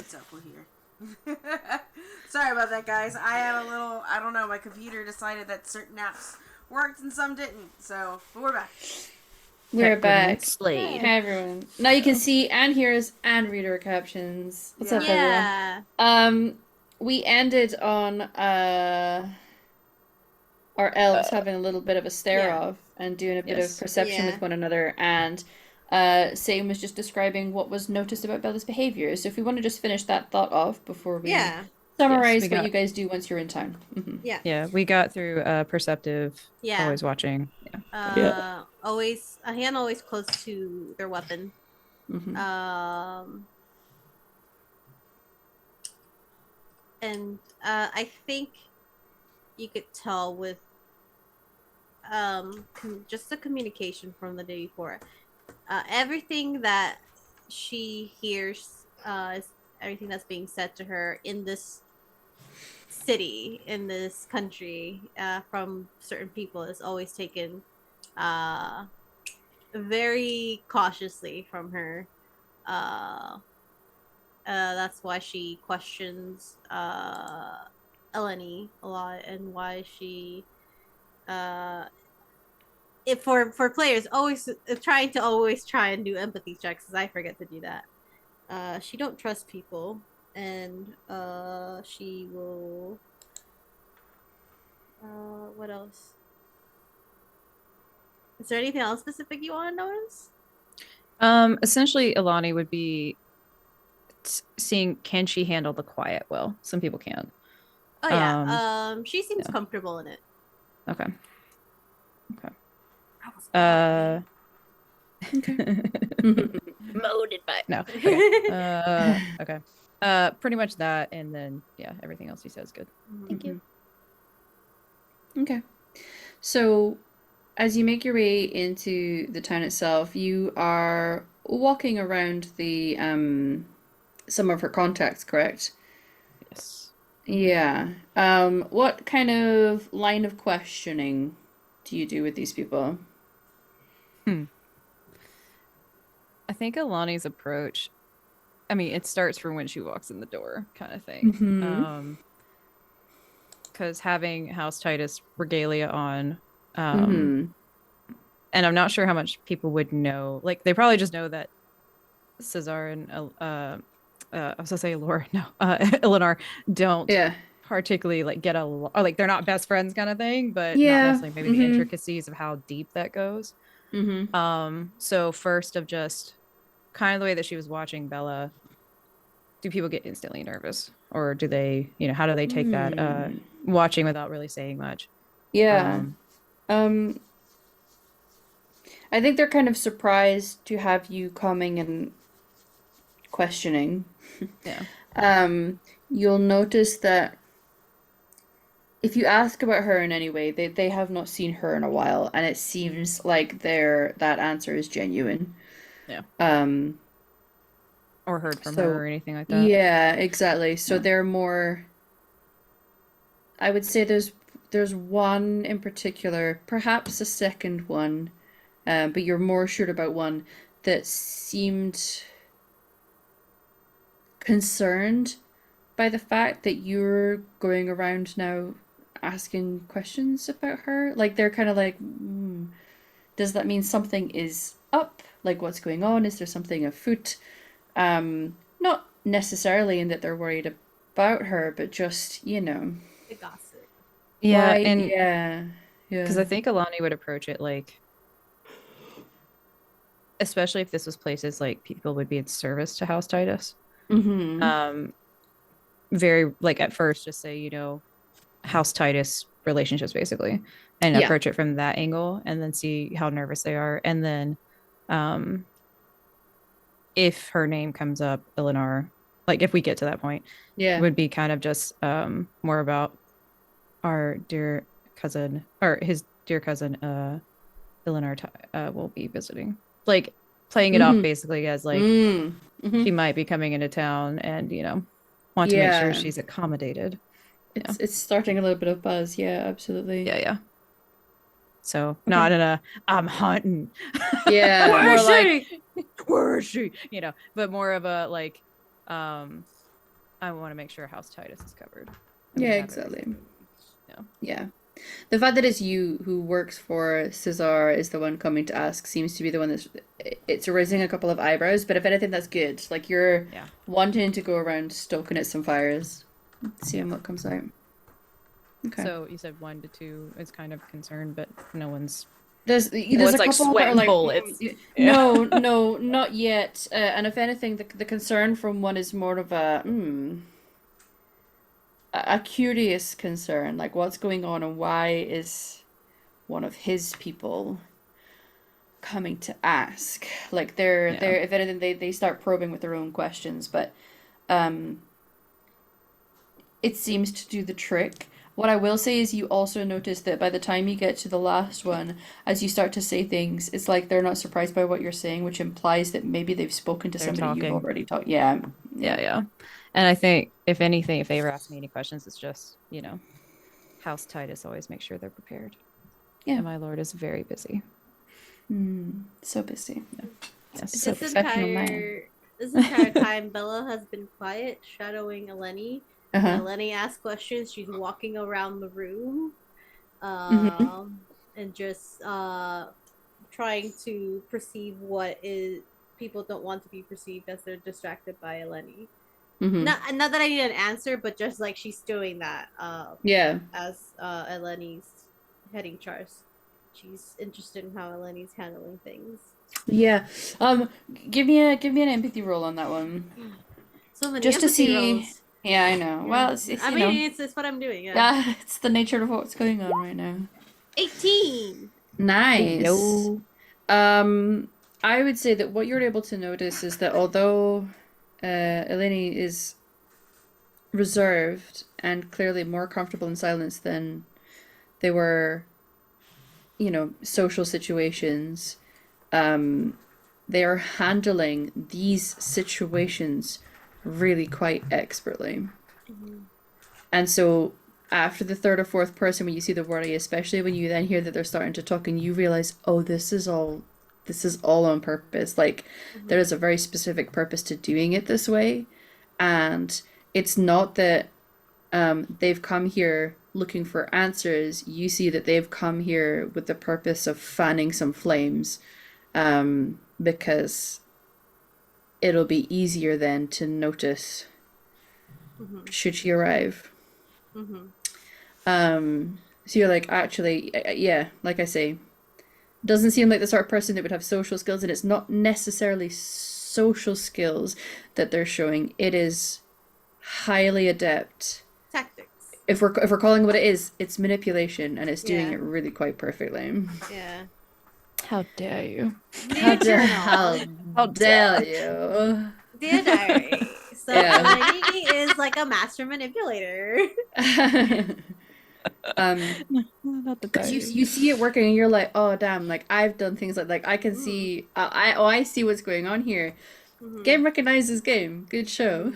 What's up? We're here. Sorry about that, guys. I had a little, I don't know, my computer decided that certain apps worked and some didn't. So, but we're back. We're Peppermint back. Slade. Hi everyone. Now you can see and hear us and read our captions. What's up, Yeah. everyone? Yeah. We ended on our elves Uh, having a little bit of a stare Yeah. off and doing a bit of yes. perception with Yeah. one another, and Satan was just describing what was noticed about Bella's behavior. So if we want to just finish that thought off before we Yeah. Yes, summarize we what got you guys do once you're in town. Yeah. yeah, we got through perceptive, Yeah. always watching. Yeah. Yeah. Always a hand always close to their weapon. hmm Um and I think you could tell with just the communication from the day before. Everything that she hears is everything that's being said to her in this city, in this country, from certain people is always taken uh very cautiously from her. Uh, that's why she questions Eleni a lot, and why she uh if for players always trying to always try and do empathy checks, because I forget to do that. She don't trust people, and she will. What else? Is there anything else specific you want to notice? Essentially, Alani would be seeing can she handle the quiet well. Some people can't. Oh yeah. Um, She seems yeah. comfortable in it. Okay. Okay. I was Uh, Okay. molded by no. Okay. Okay. Pretty much that, and then yeah, everything else he says good. Thank you. Okay. So, as you make your way into the town itself, you are walking around the some of her contacts, correct? Yes. Yeah. What kind of line of questioning do you do with these people? Hmm. I think Alani's approach, I mean, it starts from when she walks in the door, kind of thing. Mm-hmm. Because having House Titus regalia on, um, Mm-hmm. and I'm not sure how much people would know. Like, they probably just know that Cesar and I was gonna say Laura, no, Eleanor don't Yeah. particularly like get or like they're not best friends kind of thing, but not Yeah. necessarily maybe the Mm-hmm. intricacies of how deep that goes. Mm-hmm. So first of just kind of the way that she was watching Bella, do people get instantly nervous, or do they, how do they take that Hmm. watching without really saying much? Yeah. Um, Um, I think they're kind of surprised to have you coming and questioning. yeah. Um, you'll notice that if you ask about her in any way, they have not seen her in a while, and it seems like that answer is genuine. Yeah. Um, Or heard from her so or anything like that. yeah, exactly. So Yeah. they're more, I would say there's one in particular, perhaps a second one, but you're more sure about one that seemed concerned by the fact that you're going around now asking questions about her. Like they're kind of like, does that mean something is up? Like what's going on? Is there something afoot? Not necessarily in that they're worried about her, but just, The gossip. Yeah, why? and Yeah, because yeah. I think Alani would approach it like, especially if this was places like people would be in service to House Titus. Mm-hmm. Um, very like at first, just say, House Titus relationships basically, and Yeah, approach it from that angle, and then see how nervous they are, and then, um, if her name comes up, Eleanor, like if we get to that point, yeah. would be kind of just more about our dear cousin or his dear cousin, Eleanor will be visiting, like playing it off Mm-hmm. basically as like Mm-hmm. she might be coming into town, and want to make sure Yeah. she's accommodated. Yeah, It's starting a little bit of buzz. Yeah, absolutely. yeah, yeah. So Okay. not in a I'm hunting, Yeah. Where more is like she? where is she? But more of a like, um I want to make sure House Titus is covered. Yeah, We have exactly. everything. Yeah. Yeah. The fact that it's you who works for Cesar is the one coming to ask seems to be the one that's it's raising a couple of eyebrows, but if anything that's good. Like you're Yeah. wanting to go around stoking at some fires, seeing what comes out. Okay. So you said 1 to 2 is kind of concerned, but no one's There's one's, a like, couple that are sweating like bullets. Yeah. no, not yet. And if anything, the concern from one is more of a curious concern, like what's going on and why is one of his people coming to ask? Like they're Yeah. if anything they start probing with their own questions, but um it seems to do the trick. What I will say is you also notice that by the time you get to the last one, as you start to say things, it's like they're not surprised by what you're saying, which implies that maybe they've spoken to They're somebody you've talking. already talked. Yeah. Yeah. And I think if anything, if they ever ask me any questions, it's just, House Titus always make sure they're prepared. Yeah. And my lord is very busy. So busy. Yes. This So professional man. entire time, Bella has been quiet, shadowing Eleni. When Uh-huh. Eleni asks questions, she's walking around the room, Mhm. and just trying to perceive what is people don't want to be perceived as they're distracted by Eleni. Mhm. Not that I need an answer, but just like she's doing that. Yeah. As Eleni's heading charge, she's interested in how Eleni's handling things. Yeah. Give me an empathy roll on that one. So many Just to empathy see. rolls. Yeah, I know. Yeah. Well, it's I you mean, know. it's what I'm doing. Yeah. Yeah, it's the nature of what's going on right now. 18. Nice. Yo. I would say that what you're able to notice is that although Eleni is reserved and clearly more comfortable in silence than they were, social situations, they are handling these situations really quite expertly. And so after the third or fourth person, when you see the worry, especially when you then hear that they're starting to talk and you realize, oh, this is all on purpose. Like there is a very specific purpose to doing it this way. And it's not that they've come here looking for answers. You see that they've come here with the purpose of fanning some flames, because it'll be easier then to notice should she arrive. So you're like, actually, yeah, like I say, doesn't seem like the sort of person that would have social skills, and it's not necessarily social skills that they're showing. It is highly adept Tactics. If we're calling it what it is, it's manipulation, and it's doing Yeah. it really quite perfectly. Yeah. How dare you? How Journal. dare you? Dear diary. So Yeah. Eleni is like a master manipulator. Not the Because diary. you see it working, and you're like, oh damn, like I've done things like I can see, I see what's going on here. Game recognizes game. Good show.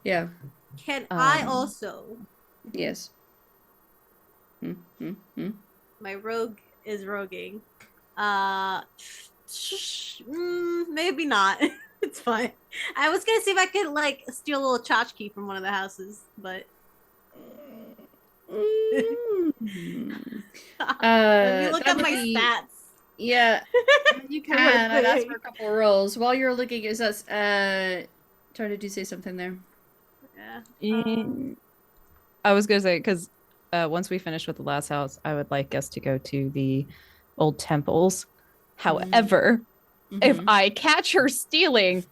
Yeah. Can I also? Yes. My rogue is roguing. Maybe not. It's fine. I was gonna see if I could like steal a little tchotchke from one of the houses, but let me look That at would my be- stats. Yeah, you Real can. I'd ask quick. for a couple of rolls while you're looking. Is that Try to say something there? Yeah. I was gonna say because once we finish with the last house, I would like us to go to the old temples. However, if I catch her stealing,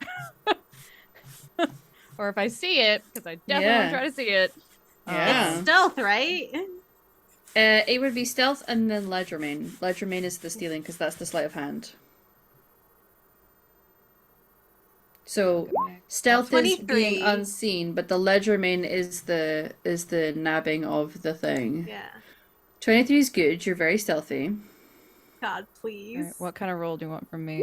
or if I see it, because I definitely want to try to see it. Yeah. It's stealth, right? It would be stealth and then legerdemain. Legerdemain is the stealing because that's the sleight of hand. So stealth is 23. being unseen, but the legerdemain is the nabbing of the thing. Yeah. 23 is good. You're very stealthy. God, please. Right, what kind of roll do you want from me?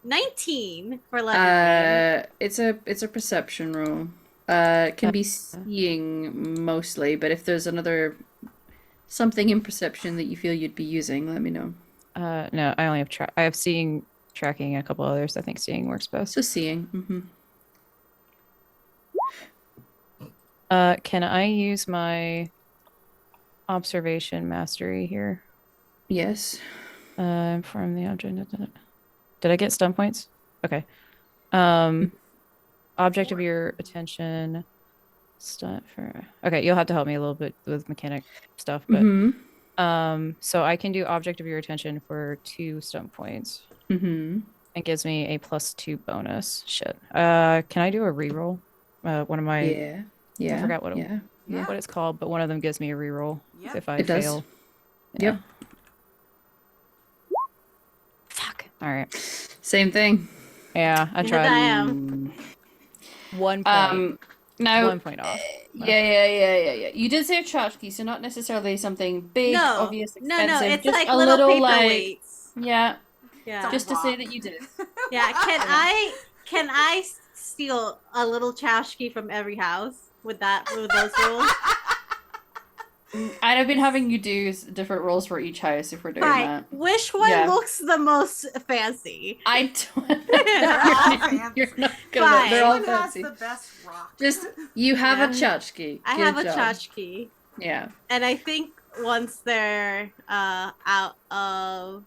19 for legendary. It's a perception roll. It can be seeing mostly, but if there's another something in perception that you feel you'd be using, let me know. No, I only have I have seeing, tracking, and a couple others. I think seeing works best. So seeing. Can I use my observation mastery here? Yes. From the object. Did I get stun points? Okay. Object of your attention. Stun for. Okay, you'll have to help me a little bit with mechanic stuff, but so I can do object of your attention for 2 stun points. It gives me a +2 bonus. Shit. Can I do a reroll? One of my. Yeah. Yeah. I forgot what Yeah. Yeah. what it's called, but one of them gives me a reroll Yep. if I It does. fail. Yep. Fuck. All right. Same thing. Yeah, I And tried. I am. 1 point. Now, 1 point off. yeah. You did say a tchotchke, so not necessarily something big, No, obvious, no, expensive. it's just like a little little like, paperweights. yeah, Yeah, just to say rock. that you did. yeah. Can I steal a little chashki from every house with those rules? I've been having you do different rolls for each house if we're doing Right. that. Which one Yeah. looks the most fancy? I don't. They're all fancy. You're not gonna. Fine. They're all Who has fancy. the best rock? Just you have Yeah. a tchotchke. I Good have a job. tchotchke. Yeah. And I think once they're out of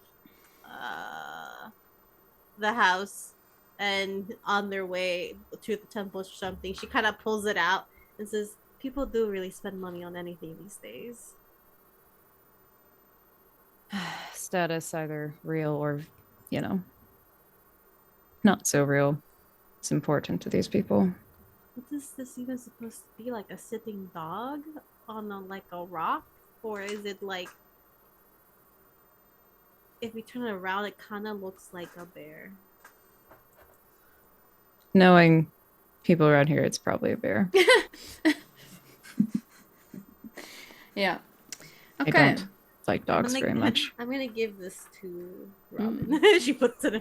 the house and on their way to the temple or something, she kind of pulls it out and says, "People do really spend money on anything these days." Status either real or, not so real. It's important to these people. What is this even supposed to be? Like a sitting dog on a rock? Or is it like, if we turn it around, it kind of looks like a bear? Knowing people around here, it's probably a bear. Yeah. I Okay. don't like dogs very much. I'm gonna give this to Robin. She puts it in.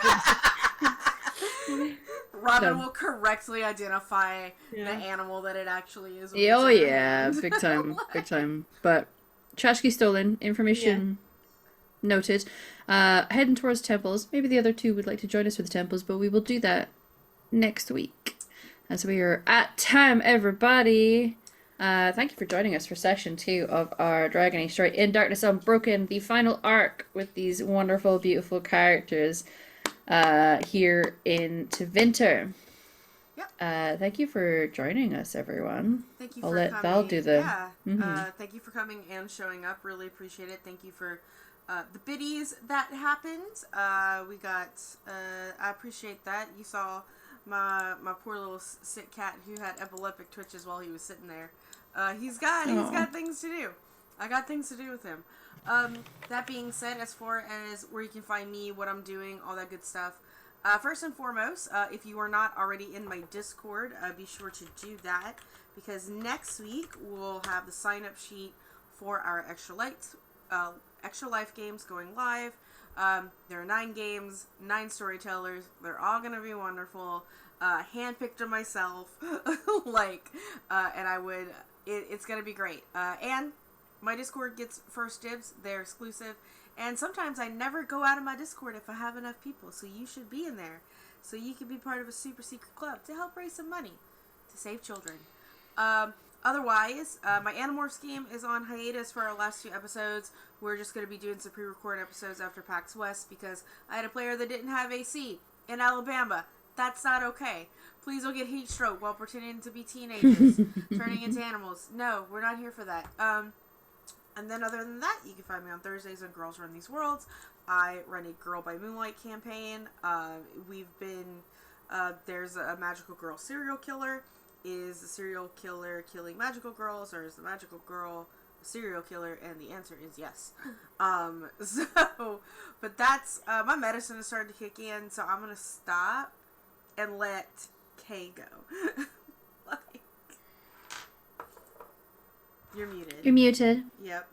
Robin So- will correctly identify Yeah. the animal that it actually is. Oh yeah, big time, big time. But tchotchke stolen, information noted. Heading towards temples. Maybe the other two would like to join us for the temples, but we will do that next week. As we are at time, everybody. Thank you for joining us for session 2 of our Dragon Age story, In Darkness Unbroken, the final arc with these wonderful, beautiful characters here in Tevinter. Yep. Thank you for joining us, everyone. Thank you I'll for let coming. Val do the- Yeah. Mhm. Thank you for coming and showing up. Really appreciate it. Thank you for the biddies that happened. We got. I appreciate that. You saw my poor little sick cat who had epileptic twitches while he was sitting there. He's got things to do. I got things to do with him. That being said, as far as where you can find me, what I'm doing, all that good stuff. First and foremost, if you are not already in my Discord, be sure to do that, because next week we'll have the sign-up sheet for our Extra Life games going live. There are 9 games, 9 storytellers. They're all going to be wonderful. Handpicked them myself. And I would... It's going to be great. And my Discord gets first dibs. They're exclusive. And sometimes I never go out of my Discord if I have enough people. So you should be in there. So you can be part of a super secret club to help raise some money to save children. Otherwise, my Animorphs game is on hiatus for our last 2 episodes. We're just going to be doing some pre-recorded episodes after PAX West because I had a player that didn't have AC in Alabama. That's not okay. Please don't get heat stroke while pretending to be teenagers, turning into animals. No, we're not here for that. And then other than that, you can find me on Thursdays on Girls Run These Worlds. I run a Girl by Moonlight campaign. There's a magical girl serial killer. Is the serial killer killing magical girls, or is the magical girl a serial killer? And the answer is yes. But that's, my medicine is starting to kick in, so I'm going to stop and let Kay go. You're muted. You're muted. Yep.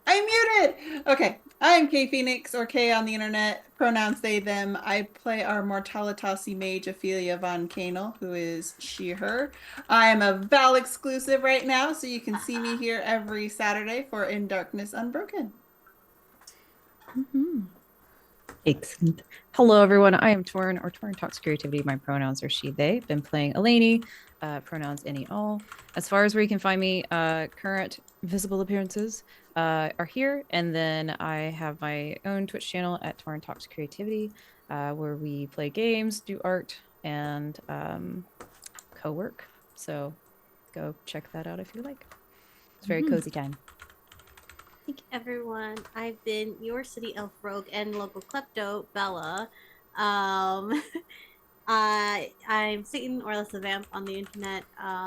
I'm muted! Okay, I'm Kay Phoenix, or Kay on the internet, pronouns they, them. I play our Mortalitasi mage, Ophelia von Canel, who is she, her. I am a Val exclusive right now, so you can see me here every Saturday for In Darkness Unbroken. Excellent. Hello, everyone. I am Torn, or Torn Talks Creativity. My pronouns are she, they. Been playing Eleni, pronouns any, all. As far as where you can find me, current visible appearances are here. And then I have my own Twitch channel at Torn Talks Creativity, where we play games, do art, and co-work. So go check that out if you like. It's very cozy time. Thank you, everyone. I've been your city elf rogue and local klepto, Bella. I'm Satan or less a vamp on the internet.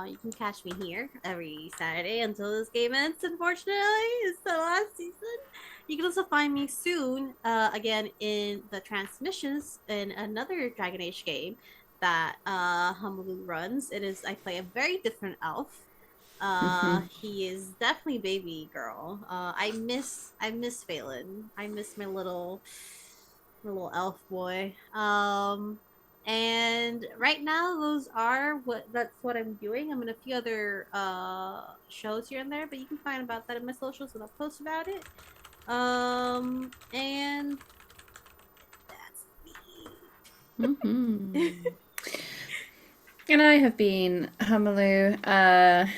You can catch me here every Saturday until this game ends. Unfortunately, it's the last season. You can also find me soon, again in the transmissions in another Dragon Age game that Hamalu runs. I play a very different elf. He is definitely baby girl. I miss Phelan. I miss my little elf boy. And right now that's what I'm doing. I'm in a few other shows here and there, but you can find about that in my socials and I'll post about it. And that's me. And I have been Hamalu.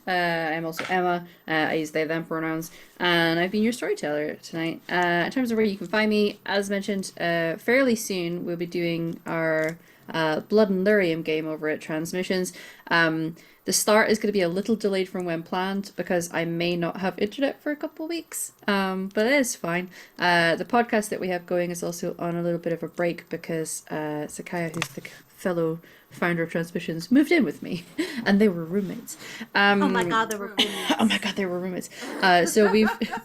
I'm also Emma. I use they, them pronouns. And I've been your storyteller tonight. In terms of where you can find me, as mentioned, fairly soon we'll be doing our Blood and Lyrium game over at Transmissions. The start is going to be a little delayed from when planned because I may not have internet for a couple of weeks, but it is fine. The podcast that we have going is also on a little bit of a break because Sakaya, who's the fellow founder of Transmissions, moved in with me, and they were roommates. Oh my god, they were roommates. Oh my god, they were roommates. So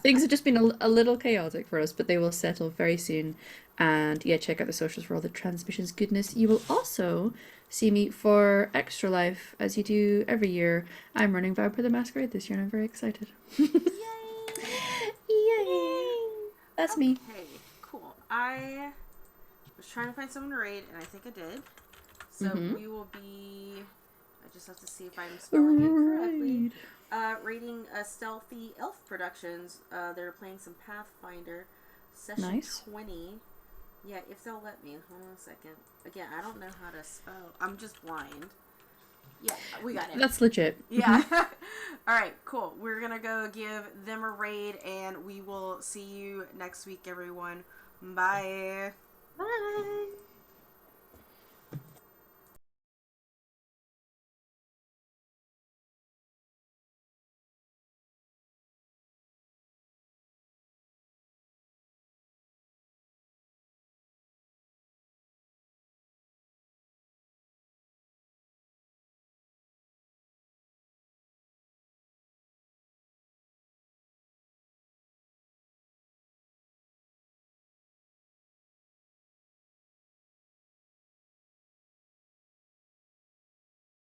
things have just been a little chaotic for us, but they will settle very soon. And yeah, check out the socials for all the Transmissions goodness. You will also see me for Extra Life, as you do every year. I'm running Vampire the Masquerade this year, and I'm very excited. Yay! Yay! That's me. Okay, cool. I was trying to find someone to raid, and I think I did. So we will be. I just have to see if I'm spelling it correctly. Rating Stealthy Elf Productions. They're playing some Pathfinder. Session 20. Yeah, if they'll let me. Hold on a second. Again, I don't know how to spell. I'm just blind. Yeah, we got it. That's legit. Yeah. All right, cool. We're going to go give them a raid, and we will see you next week, everyone. Bye. Bye.